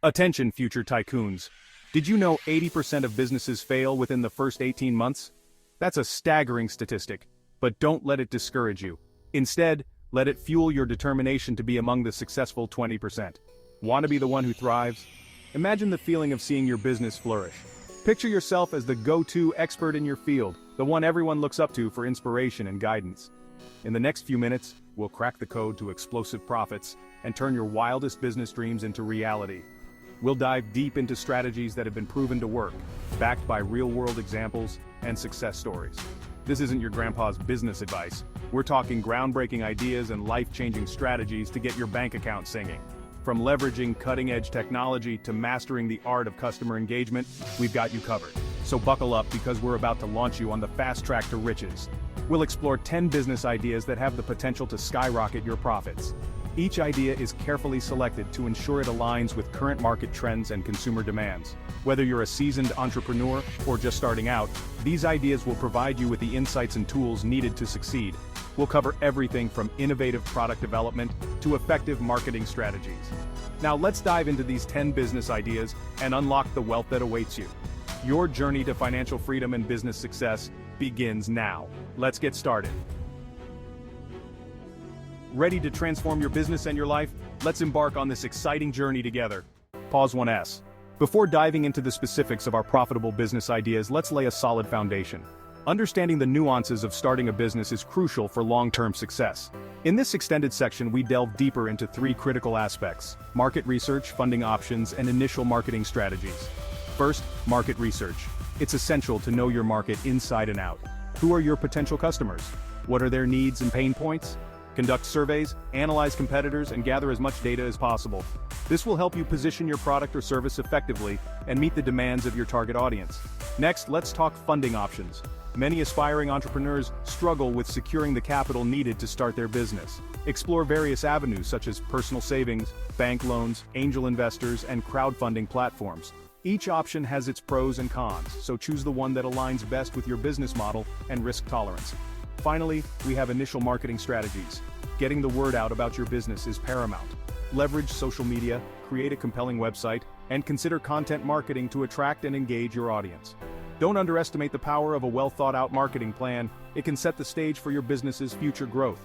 Attention, future tycoons. Did you know 80% of businesses fail within the first 18 months? That's a staggering statistic, but don't let it discourage you. Instead, let it fuel your determination to be among the successful 20%. Want to be the one who thrives? Imagine the feeling of seeing your business flourish. Picture yourself as the go-to expert in your field, the one everyone looks up to for inspiration and guidance. In the next few minutes, we'll crack the code to explosive profits and turn your wildest business dreams into reality. We'll dive deep into strategies that have been proven to work, backed by real-world examples and success stories. This isn't your grandpa's business advice. We're talking groundbreaking ideas and life-changing strategies to get your bank account singing. From leveraging cutting-edge technology to mastering the art of customer engagement, we've got you covered. So buckle up because we're about to launch you on the fast track to riches. We'll explore 10 business ideas that have the potential to skyrocket your profits. Each idea is carefully selected to ensure it aligns with current market trends and consumer demands. Whether you're a seasoned entrepreneur or just starting out, these ideas will provide you with the insights and tools needed to succeed. We'll cover everything from innovative product development to effective marketing strategies. Now let's dive into these 10 business ideas and unlock the wealth that awaits you. Your journey to financial freedom and business success begins now. Let's get started. Ready to transform your business and your life? Let's embark on this exciting journey together. Pause 1S. Before diving into the specifics of our profitable business ideas, let's lay a solid foundation. Understanding the nuances of starting a business is crucial for long-term success. In this extended section, we delve deeper into 3 critical aspects: market research, funding options, and initial marketing strategies. First, market research. It's essential to know your market inside and out. Who are your potential customers? What are their needs and pain points? Conduct surveys, analyze competitors, and gather as much data as possible. This will help you position your product or service effectively and meet the demands of your target audience. Next, let's talk funding options. Many aspiring entrepreneurs struggle with securing the capital needed to start their business. Explore various avenues such as personal savings, bank loans, angel investors, and crowdfunding platforms. Each option has its pros and cons, so choose the one that aligns best with your business model and risk tolerance. Finally, we have initial marketing strategies. Getting the word out about your business is paramount. Leverage social media, create a compelling website, and consider content marketing to attract and engage your audience. Don't underestimate the power of a well-thought-out marketing plan. It can set the stage for your business's future growth.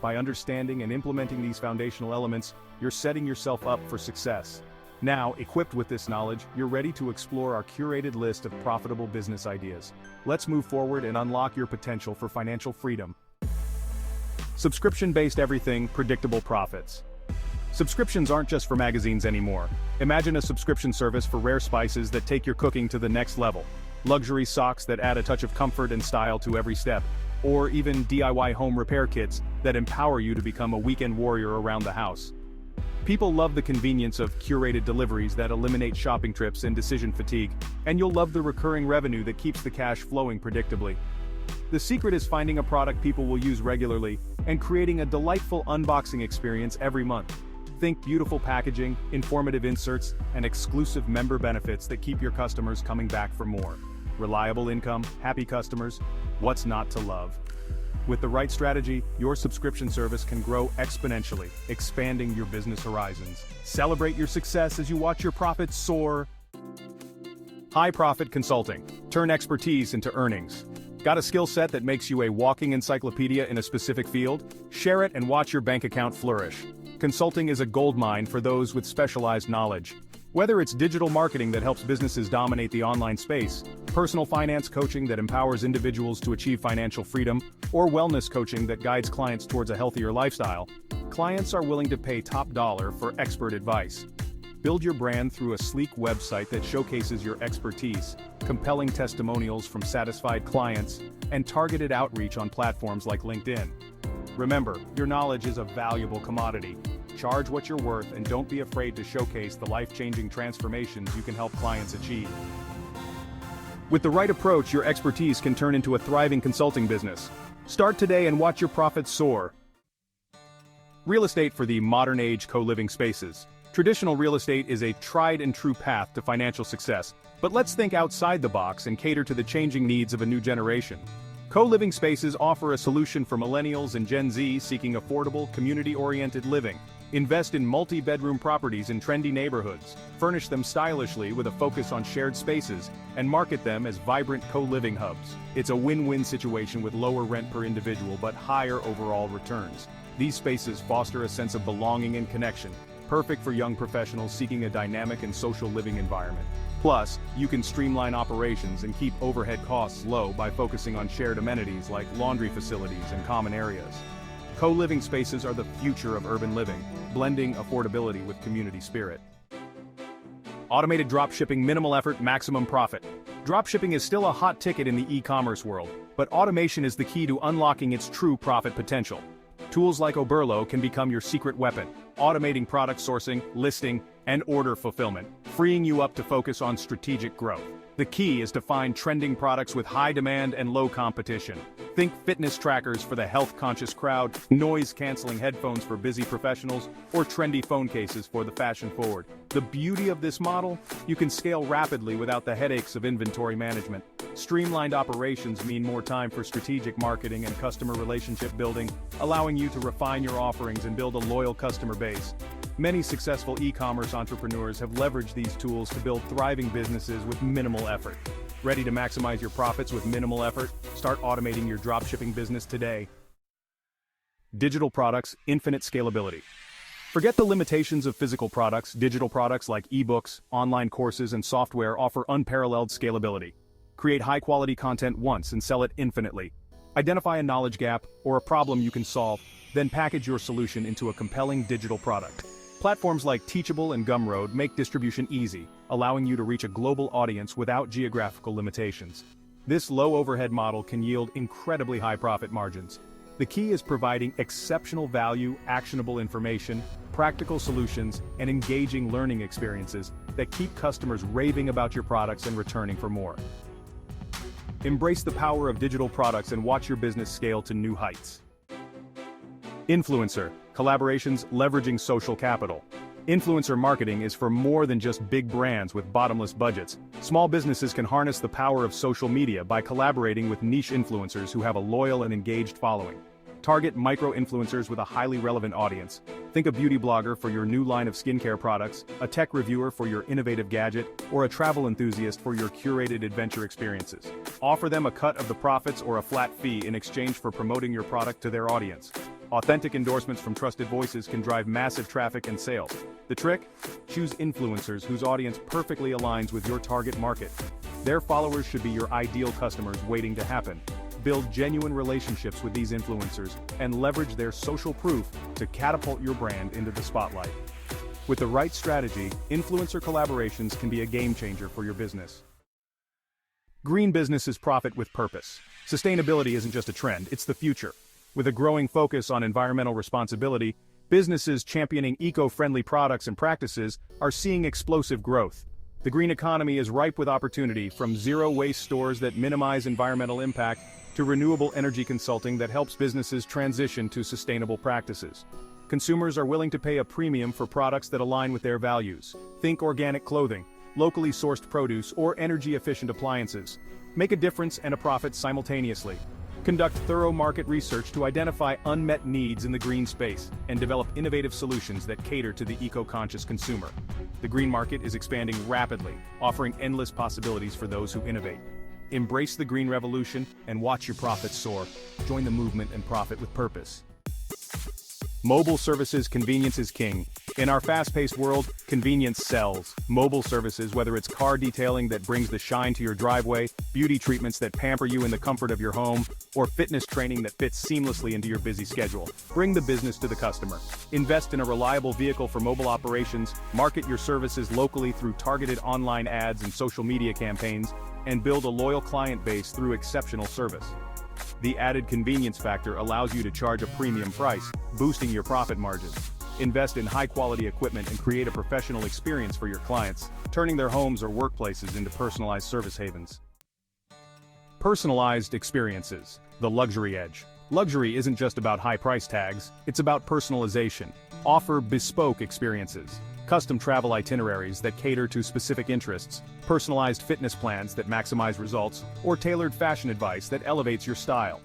By understanding and implementing these foundational elements, you're setting yourself up for success. Now, equipped with this knowledge, you're ready to explore our curated list of profitable business ideas. Let's move forward and unlock your potential for financial freedom. Subscription-based everything, predictable profits. Subscriptions aren't just for magazines anymore. Imagine a subscription service for rare spices that take your cooking to the next level. Luxury socks that add a touch of comfort and style to every step. Or even DIY home repair kits that empower you to become a weekend warrior around the house. People love the convenience of curated deliveries that eliminate shopping trips and decision fatigue, and you'll love the recurring revenue that keeps the cash flowing predictably. The secret is finding a product people will use regularly and creating a delightful unboxing experience every month. Think beautiful packaging, informative inserts, and exclusive member benefits that keep your customers coming back for more. Reliable income, happy customers, what's not to love? With the right strategy, your subscription service can grow exponentially, expanding your business horizons. Celebrate your success as you watch your profits soar. High-profit consulting. Turn expertise into earnings. Got a skill set that makes you a walking encyclopedia in a specific field? Share it and watch your bank account flourish. Consulting is a goldmine for those with specialized knowledge. Whether it's digital marketing that helps businesses dominate the online space, personal finance coaching that empowers individuals to achieve financial freedom, or wellness coaching that guides clients towards a healthier lifestyle, clients are willing to pay top dollar for expert advice. Build your brand through a sleek website that showcases your expertise, compelling testimonials from satisfied clients, and targeted outreach on platforms like LinkedIn. Remember, your knowledge is a valuable commodity. Charge what you're worth and don't be afraid to showcase the life-changing transformations you can help clients achieve. With the right approach, your expertise can turn into a thriving consulting business. Start today and watch your profits soar. Real estate for the modern-age co-living spaces. Traditional real estate is a tried-and-true path to financial success, but let's think outside the box and cater to the changing needs of a new generation. Co-living spaces offer a solution for millennials and Gen Z seeking affordable, community-oriented living. Invest in multi-bedroom properties in trendy neighborhoods, furnish them stylishly with a focus on shared spaces, and market them as vibrant co-living hubs. It's a win-win situation with lower rent per individual but higher overall returns. These spaces foster a sense of belonging and connection, perfect for young professionals seeking a dynamic and social living environment. Plus, you can streamline operations and keep overhead costs low by focusing on shared amenities like laundry facilities and common areas. Co-living spaces are the future of urban living, blending affordability with community spirit. Automated dropshipping, minimal effort, maximum profit. Dropshipping is still a hot ticket in the e-commerce world, but automation is the key to unlocking its true profit potential. Tools like Oberlo can become your secret weapon, automating product sourcing, listing, and order fulfillment, freeing you up to focus on strategic growth. The key is to find trending products with high demand and low competition. Think fitness trackers for the health-conscious crowd, noise-canceling headphones for busy professionals, or trendy phone cases for the fashion-forward. The beauty of this model? You can scale rapidly without the headaches of inventory management. Streamlined operations mean more time for strategic marketing and customer relationship building, allowing you to refine your offerings and build a loyal customer base. Many successful e-commerce entrepreneurs have leveraged these tools to build thriving businesses with minimal effort. Ready to maximize your profits with minimal effort? Start automating your dropshipping business today. Digital products, infinite scalability. Forget the limitations of physical products. Digital products like ebooks, online courses, and software offer unparalleled scalability. Create high-quality content once and sell it infinitely. Identify a knowledge gap or a problem you can solve, then package your solution into a compelling digital product. Platforms like Teachable and Gumroad make distribution easy, allowing you to reach a global audience without geographical limitations. This low-overhead model can yield incredibly high profit margins. The key is providing exceptional value, actionable information, practical solutions, and engaging learning experiences that keep customers raving about your products and returning for more. Embrace the power of digital products and watch your business scale to new heights. Influencer collaborations, leveraging social capital. Influencer marketing is for more than just big brands with bottomless budgets. Small businesses can harness the power of social media by collaborating with niche influencers who have a loyal and engaged following. Target micro-influencers with a highly relevant audience. Think a beauty blogger for your new line of skincare products, a tech reviewer for your innovative gadget, or a travel enthusiast for your curated adventure experiences. Offer them a cut of the profits or a flat fee in exchange for promoting your product to their audience. Authentic endorsements from trusted voices can drive massive traffic and sales. The trick? Choose influencers whose audience perfectly aligns with your target market. Their followers should be your ideal customers waiting to happen. Build genuine relationships with these influencers and leverage their social proof to catapult your brand into the spotlight. With the right strategy, influencer collaborations can be a game changer for your business. Green businesses profit with purpose. Sustainability isn't just a trend, it's the future. With a growing focus on environmental responsibility, businesses championing eco-friendly products and practices are seeing explosive growth. The green economy is ripe with opportunity, from zero-waste stores that minimize environmental impact to renewable energy consulting that helps businesses transition to sustainable practices. Consumers are willing to pay a premium for products that align with their values. Think organic clothing, locally sourced produce, or energy-efficient appliances. Make a difference and a profit simultaneously. Conduct thorough market research to identify unmet needs in the green space and develop innovative solutions that cater to the eco-conscious consumer. The green market is expanding rapidly, offering endless possibilities for those who innovate. Embrace the green revolution and watch your profits soar. Join the movement and profit with purpose. Mobile services, convenience is king. In our fast-paced world, convenience sells. Mobile services, whether it's car detailing that brings the shine to your driveway, beauty treatments that pamper you in the comfort of your home, or fitness training that fits seamlessly into your busy schedule. Bring the business to the customer. Invest in a reliable vehicle for mobile operations, market your services locally through targeted online ads and social media campaigns, and build a loyal client base through exceptional service. The added convenience factor allows you to charge a premium price, boosting your profit margins. Invest in high-quality equipment and create a professional experience for your clients, turning their homes or workplaces into personalized service havens. Personalized experiences, the luxury edge. Luxury isn't just about high price tags, it's about personalization. Offer bespoke experiences. Custom travel itineraries that cater to specific interests, personalized fitness plans that maximize results, or tailored fashion advice that elevates your style.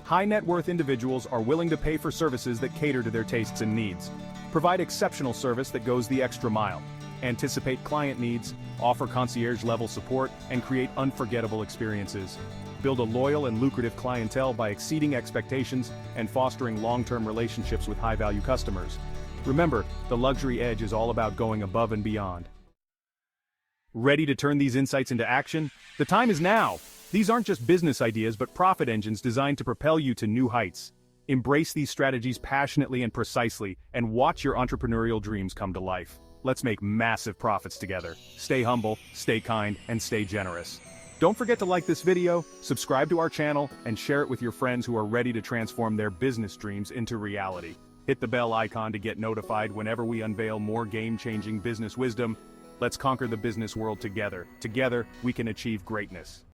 High net worth individuals are willing to pay for services that cater to their tastes and needs. Provide exceptional service that goes the extra mile. Anticipate client needs, offer concierge-level support, and create unforgettable experiences. Build a loyal and lucrative clientele by exceeding expectations and fostering long-term relationships with high-value customers. Remember, the luxury edge is all about going above and beyond. Ready to turn these insights into action? The time is now! These aren't just business ideas but profit engines designed to propel you to new heights. Embrace these strategies passionately and precisely, and watch your entrepreneurial dreams come to life. Let's make massive profits together. Stay humble, stay kind, and stay generous. Don't forget to like this video, subscribe to our channel, and share it with your friends who are ready to transform their business dreams into reality. Hit the bell icon to get notified whenever we unveil more game-changing business wisdom. Let's conquer the business world together. Together, we can achieve greatness.